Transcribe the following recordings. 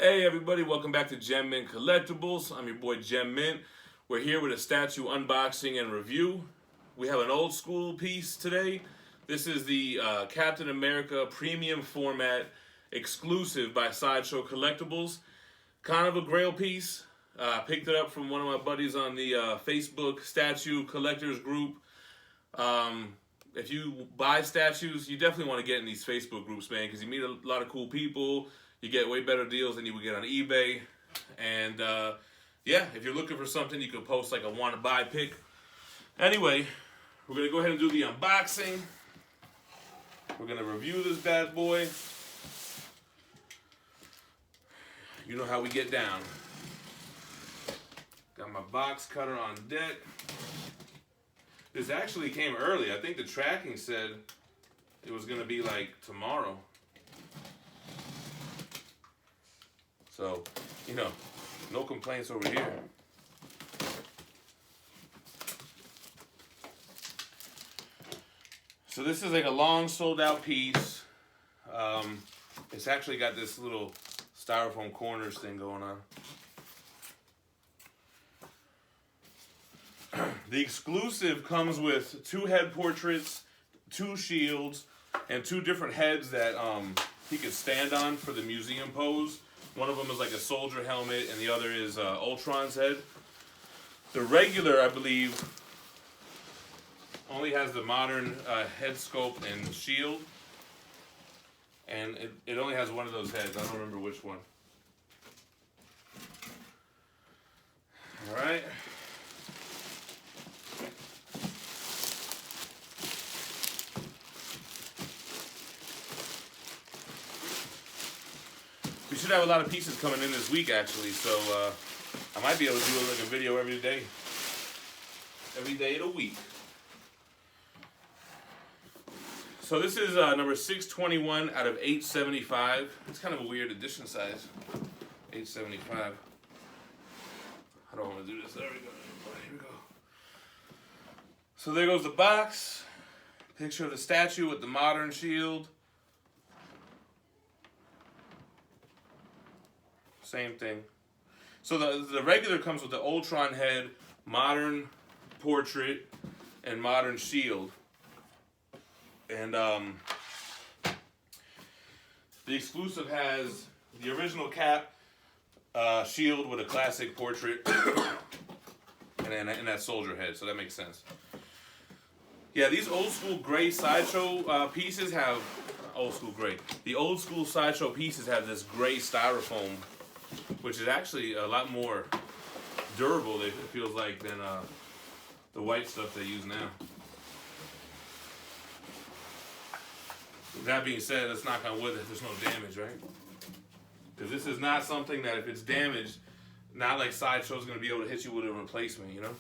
Hey everybody, welcome back to Gem Mint Collectibles. I'm your boy Gem Mint. We're here with a statue unboxing and review. We have an old school piece today. This is the Captain America premium format exclusive by Sideshow Collectibles. Kind of a grail piece. Picked it up from one of my buddies on the Facebook statue collectors group. If you buy statues, you definitely want to get in these Facebook groups, man, because you meet a lot of cool people. You get way better deals than you would get on eBay. And yeah, if you're looking for something, you could post like a want to buy pic. Anyway, we're going to go ahead and do the unboxing. We're going to review this bad boy. You know how we get down. Got my box cutter on deck. This actually came early. I think the tracking said it was going to be like tomorrow. So, you know, no complaints over here. So this is like a long sold out piece. It's actually got this little styrofoam corners thing going on. The exclusive comes with 2 head portraits, 2 shields, and 2 different heads that he could stand on for the museum pose. One of them is like a soldier helmet, and the other is Ultron's head. The regular, I believe, only has the modern head sculpt and shield. And it only has one of those heads. I don't remember which one. All right. We should have a lot of pieces coming in this week, actually, so I might be able to do like a video every day of the week. So this is number 621 out of 875. It's kind of a weird edition size, 875. I don't want to do this. There we go. Here we go. So there goes the box. Picture of the statue with the modern shield. Same thing. So the regular comes with the Ultron head, modern portrait, and modern shield. And the exclusive has the original cap, shield with a classic portrait, and that soldier head. So that makes sense. Yeah, these old school gray Sideshow pieces have old school gray. The old school Sideshow pieces have this gray styrofoam, which is actually a lot more durable, it feels like, than the white stuff they use now. That being said, let's knock on wood that there's no damage, right? Because this is not something that if it's damaged, not like Sideshow's going to be able to hit you with a replacement, you know?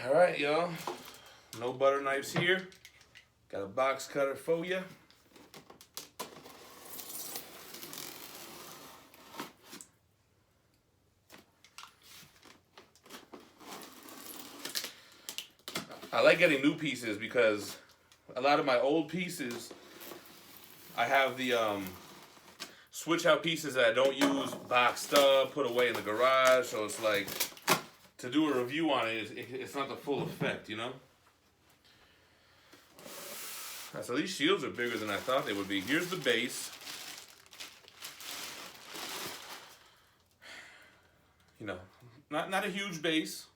All right, y'all. No butter knives here. Got a box cutter for you. I like getting new pieces because a lot of my old pieces, I have the switch out pieces that I don't use boxed up, put away in the garage. So it's like, to do a review on it, it's not the full effect, you know? So these shields are bigger than I thought they would be. Here's the base. You know, not a huge base,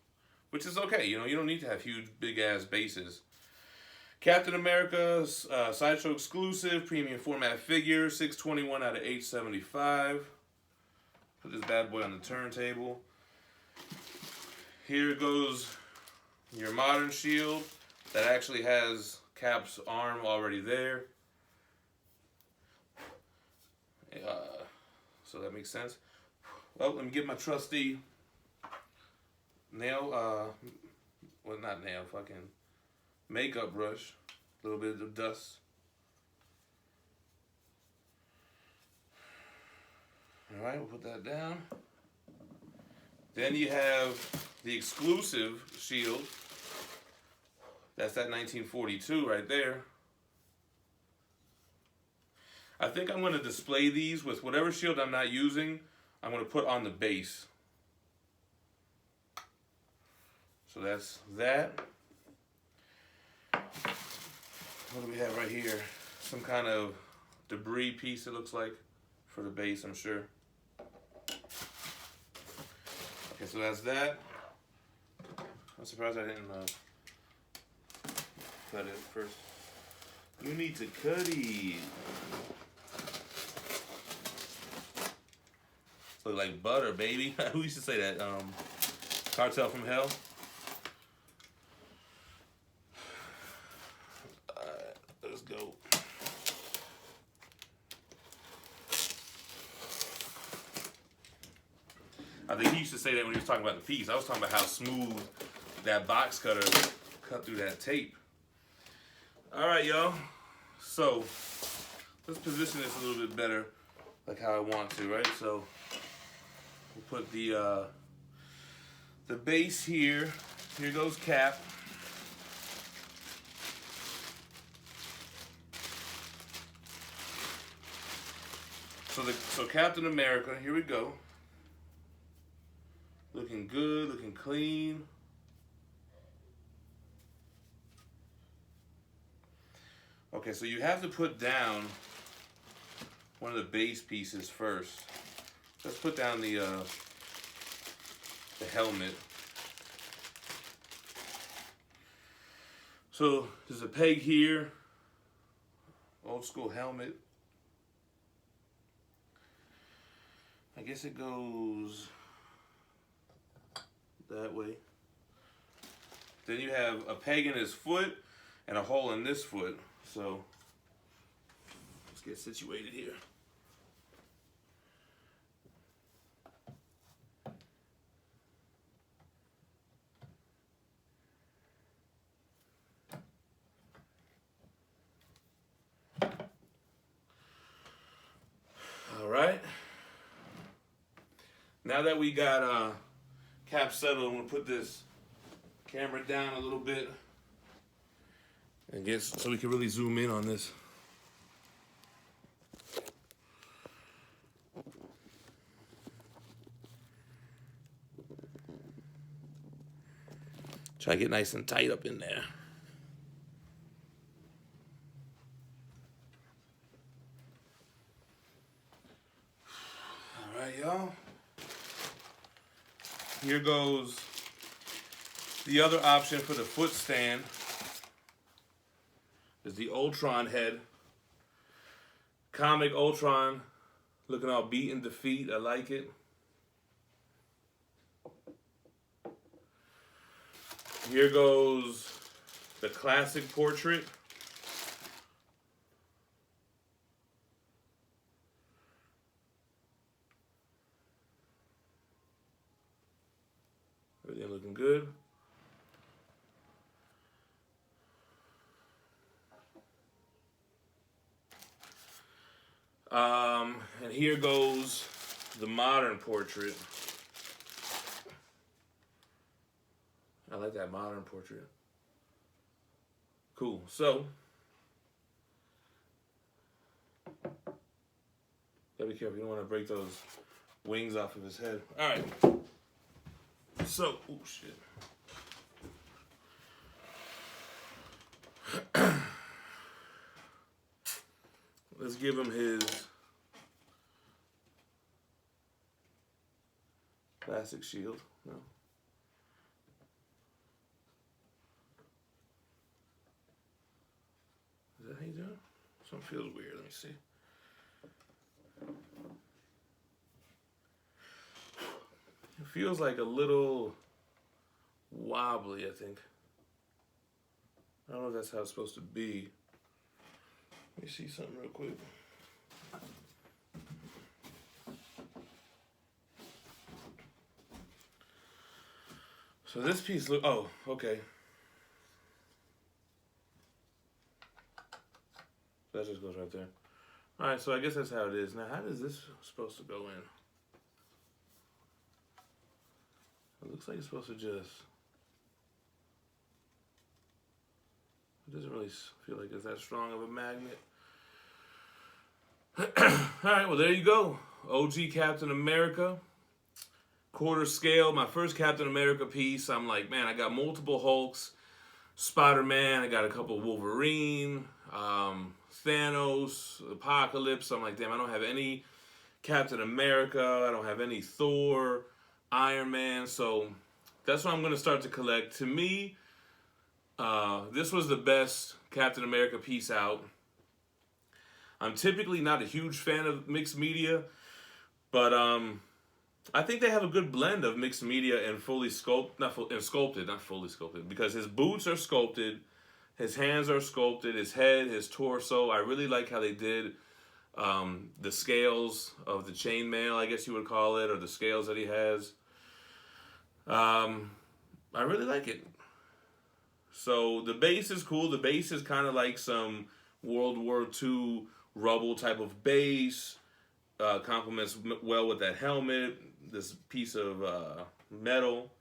which is okay. You know, you don't need to have huge, big-ass bases. Captain America's Sideshow exclusive premium format figure, 621 out of 875. Put this bad boy on the turntable. Here goes your modern shield that actually has Cap's arm already there. So that makes sense. Well, let me get my trusty nail, well, not nail, fucking makeup brush. A little bit of dust. Alright, we'll put that down. Then you have the exclusive shield. That's that 1942 right there. I think I'm going to display these with whatever shield I'm not using. I'm going to put on the base. So that's that. What do we have right here? Some kind of debris piece, it looks like, for the base, I'm sure. Okay, so that's that. I'm surprised I didn't cut it first. You need to cut it. Look like butter, baby. Who used to say that? Cartel from Hell. Alright, let's go. I think he used to say that when he was talking about the piece. I was talking about how smooth that box cutter cut through that tape. Alright, y'all. So, let's position this a little bit better, like how I want to, right? So, we'll put the base here. Here goes Cap. So Captain America, here we go. Looking good, looking clean. Okay, so you have to put down one of the base pieces first. Let's put down the helmet. So there's a peg here, old school helmet. I guess it goes that way. Then you have a peg in his foot and a hole in this foot. So let's get situated here. All right. Now that we got Cap settled, I'm gonna put this camera down a little bit and get so we can really zoom in on this. Try to get nice and tight up in there. All right, y'all. Here goes the other option for the foot stand. Is the Ultron Head. Comic Ultron, looking all beat and defeat. I like it. Here goes the classic portrait. Everything looking good. And here goes the modern portrait. I like that modern portrait. Cool. So, gotta be careful. You don't want to break those wings off of his head. All right. So, oh shit. Let's give him his classic shield. No. Is that how you do it? Something feels weird. Let me see. It feels like a little wobbly, I think. I don't know if that's how it's supposed to be. Let me see something real quick. So this piece look, oh, okay. That just goes right there. All right, so I guess that's how it is. Now, how is this supposed to go in? It looks like it's supposed to just... It doesn't really feel like it's that strong of a magnet. Alright, well there you go. OG Captain America. Quarter scale. My first Captain America piece. I'm like, man, I got multiple Hulks. Spider-Man. I got a couple Wolverine. Thanos. Apocalypse. I'm like, damn, I don't have any Captain America. I don't have any Thor. Iron Man. So that's what I'm going to start to collect. To me, this was the best Captain America piece out. I'm typically not a huge fan of mixed media, but I think they have a good blend of mixed media and fully sculpted, not fully sculpted, because his boots are sculpted, his hands are sculpted, his head, his torso. I really like how they did the scales of the chainmail, I guess you would call it, or the scales that he has. I really like it. So the base is cool. The base is kind of like some World War II rubble type of base. Complements well with that helmet, this piece of metal.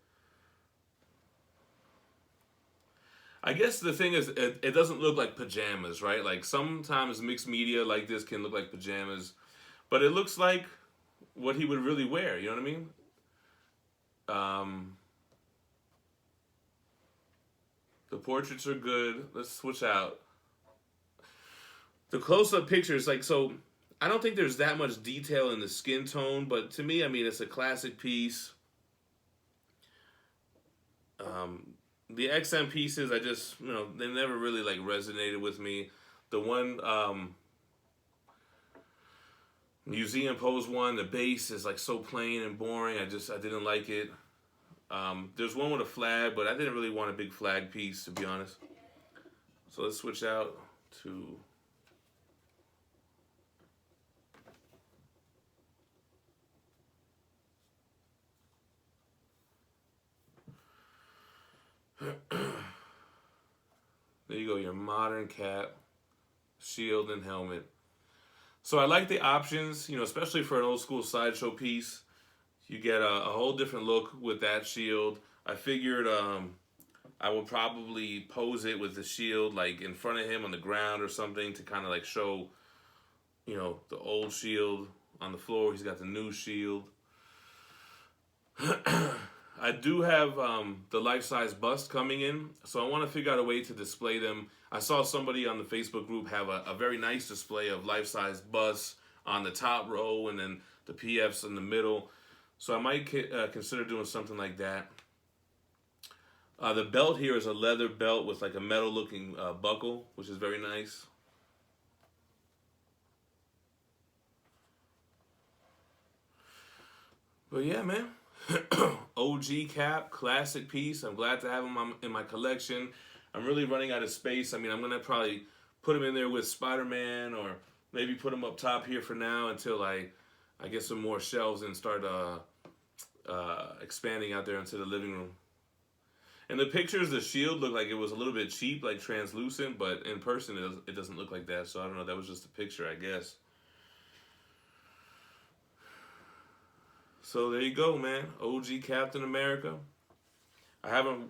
I guess the thing is, it doesn't look like pajamas, right? Like sometimes mixed media like this can look like pajamas, but it looks like what he would really wear, you know what I mean? The portraits are good. Let's switch out. The close-up pictures, like, so I don't think there's that much detail in the skin tone, but to me, I mean, it's a classic piece. The XM pieces, I just, you know, they never really, like, resonated with me. The one, Museum Pose one, the base is, like, so plain and boring. I didn't like it. There's one with a flag, but I didn't really want a big flag piece, to be honest. So let's switch out to... There you go, your modern cap, shield, and helmet. So I like the options, you know, especially for an old school Sideshow piece. You get a whole different look with that shield. I figured I would probably pose it with the shield like in front of him on the ground or something to kind of like show, you know, the old shield on the floor. He's got the new shield. I do have the life-size bust coming in, so I want to figure out a way to display them. I saw somebody on the Facebook group have a very nice display of life-size busts on the top row and then the PFs in the middle. So I might consider doing something like that. The belt here is a leather belt with like a metal-looking buckle, which is very nice. But yeah, man. OG cap, classic piece. I'm glad to have him in my collection. I'm really running out of space. I mean, I'm going to probably put him in there with Spider-Man or maybe put him up top here for now until I get some more shelves and start expanding out there into the living room. In the pictures, the shield looked like it was a little bit cheap, like translucent, but in person it doesn't look like that. So I don't know, that was just a picture, I guess. So there you go, man. OG Captain America. I haven't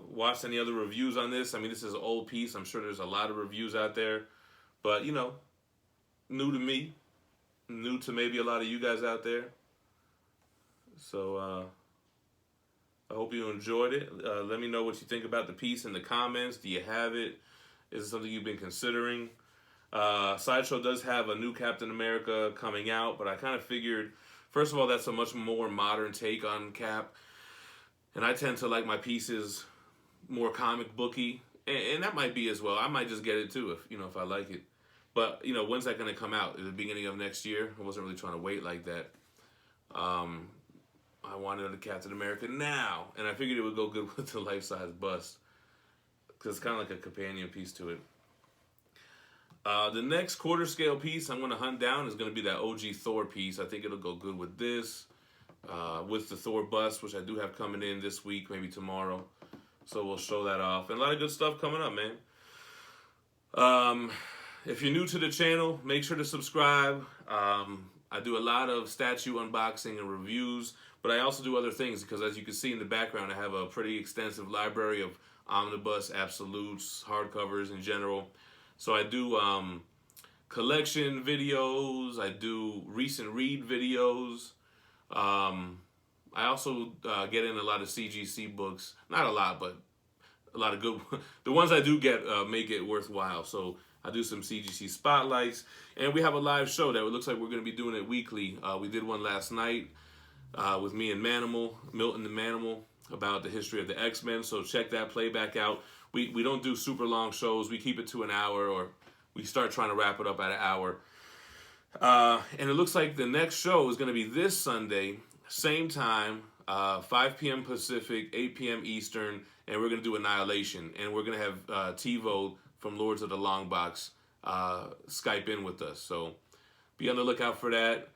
watched any other reviews on this. I mean, this is an old piece. I'm sure there's a lot of reviews out there. But, you know, new to me. New to maybe a lot of you guys out there. So, I hope you enjoyed it. Let me know what you think about the piece in the comments. Do you have it? Is it something you've been considering? Sideshow does have a new Captain America coming out, but I kind of figured... First of all, that's a much more modern take on Cap. And I tend to like my pieces more comic booky. And that might be as well. I might just get it too if I like it. But, you know, when's that going to come out? At the beginning of next year? I wasn't really trying to wait like that. I wanted a Captain America now. And I figured it would go good with the life-size bust. Because it's kind of like a companion piece to it. The next quarter scale piece I'm going to hunt down is going to be that OG Thor piece. I think it'll go good with this. With the Thor bust, which I do have coming in this week, maybe tomorrow. So we'll show that off. And a lot of good stuff coming up, man. If you're new to the channel, make sure to subscribe. I do a lot of statue unboxing and reviews, but I also do other things because as you can see in the background, I have a pretty extensive library of omnibus, absolutes, hardcovers in general. So I do collection videos. I do recent read videos. I also get in a lot of CGC books. Not a lot, but a lot of good. The ones I do get make it worthwhile. So I do some CGC spotlights, and we have a live show that it looks like we're going to be doing it weekly. We did one last night with me and Manimal, Milton and Manimal, about the history of the X-Men. So check that playback out. We don't do super long shows. We keep it to an hour, or we start trying to wrap it up at an hour. And it looks like the next show is going to be this Sunday, same time, 5 p.m. Pacific, 8 p.m. Eastern, and we're going to do Annihilation. And we're going to have TiVo from Lords of the Long Box Skype in with us. So be on the lookout for that.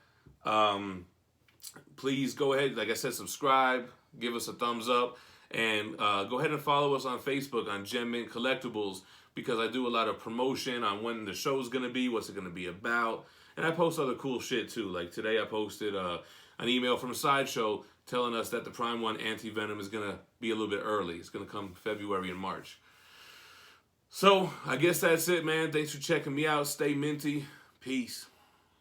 Please go ahead, like I said, subscribe, give us a thumbs up, and go ahead and follow us on Facebook on Gem Mint Collectibles, because I do a lot of promotion on when the show's going to be, what's it going to be about. And I post other cool shit too. Like today I posted an email from Sideshow telling us that the Prime 1 Anti-Venom is going to be a little bit early. It's going to come February and March. So I guess that's it, man. Thanks for checking me out. Stay minty. Peace.